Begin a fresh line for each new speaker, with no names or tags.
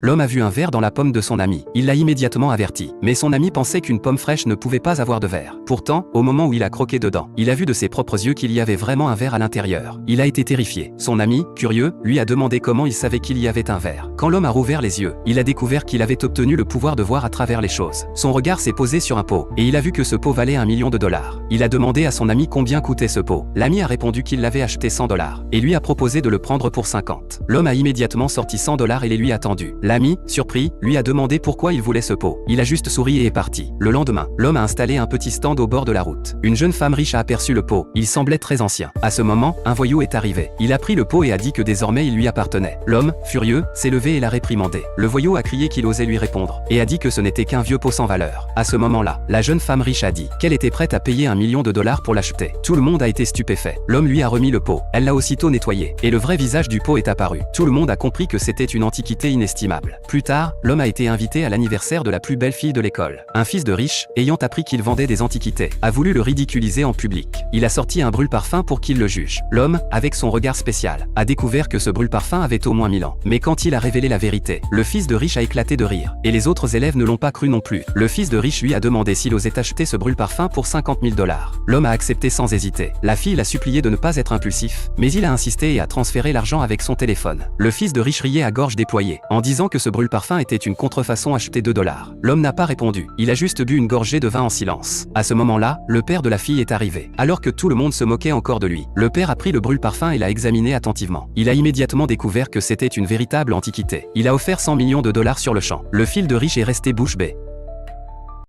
L'homme a vu un ver dans la pomme de son ami. Il l'a immédiatement averti. Mais son ami pensait qu'une pomme fraîche ne pouvait pas avoir de ver. Pourtant, au moment où il a croqué dedans, il a vu de ses propres yeux qu'il y avait vraiment un ver à l'intérieur. Il a été terrifié. Son ami, curieux, lui a demandé comment il savait qu'il y avait un ver. Quand l'homme a rouvert les yeux, il a découvert qu'il avait obtenu le pouvoir de voir à travers les choses. Son regard s'est posé sur un pot, et il a vu que ce pot valait $1 million. Il a demandé à son ami combien coûtait ce pot. L'ami a répondu qu'il l'avait acheté $100, et lui a proposé de le prendre pour 50. L'homme a immédiatement sorti $100 et les lui a tendus. L'ami, surpris, lui a demandé pourquoi il voulait ce pot. Il a juste souri et est parti. Le lendemain, l'homme a installé un petit stand au bord de la route. Une jeune femme riche a aperçu le pot. Il semblait très ancien. À ce moment, un voyou est arrivé. Il a pris le pot et a dit que désormais il lui appartenait. L'homme, furieux, s'est levé et l'a réprimandé. Le voyou a crié qu'il osait lui répondre, et a dit que ce n'était qu'un vieux pot sans valeur. À ce moment-là, la jeune femme riche a dit qu'elle était prête à payer $1 million pour l'acheter. Tout le monde a été stupéfait. L'homme lui a remis le pot. Elle l'a aussitôt nettoyé, et le vrai visage du pot est apparu. Tout le monde a compris que c'était une antiquité inestimable. Plus tard, l'homme a été invité à l'anniversaire de la plus belle fille de l'école. Un fils de riche, ayant appris qu'il vendait des antiquités, a voulu le ridiculiser en public. Il a sorti un brûle-parfum pour qu'il le juge. L'homme, avec son regard spécial, a découvert que ce brûle-parfum avait au moins 1000 ans. Mais quand il a révélé la vérité, le fils de riche a éclaté de rire. Et les autres élèves ne l'ont pas cru non plus. Le fils de riche lui a demandé s'il osait acheter ce brûle-parfum pour $50 000. L'homme a accepté sans hésiter. La fille l'a supplié de ne pas être impulsif, mais il a insisté et a transféré l'argent avec son téléphone. Le fils de riche riait à gorge déployée, en disant que ce brûle-parfum était une contrefaçon achetée $2. L'homme n'a pas répondu. Il a juste bu une gorgée de vin en silence. À ce moment-là, le père de la fille est arrivé. Alors que tout le monde se moquait encore de lui, le père a pris le brûle-parfum et l'a examiné attentivement. Il a immédiatement découvert que c'était une véritable antiquité. Il a offert $100 millions sur le champ. Le fils de riche est resté bouche bée.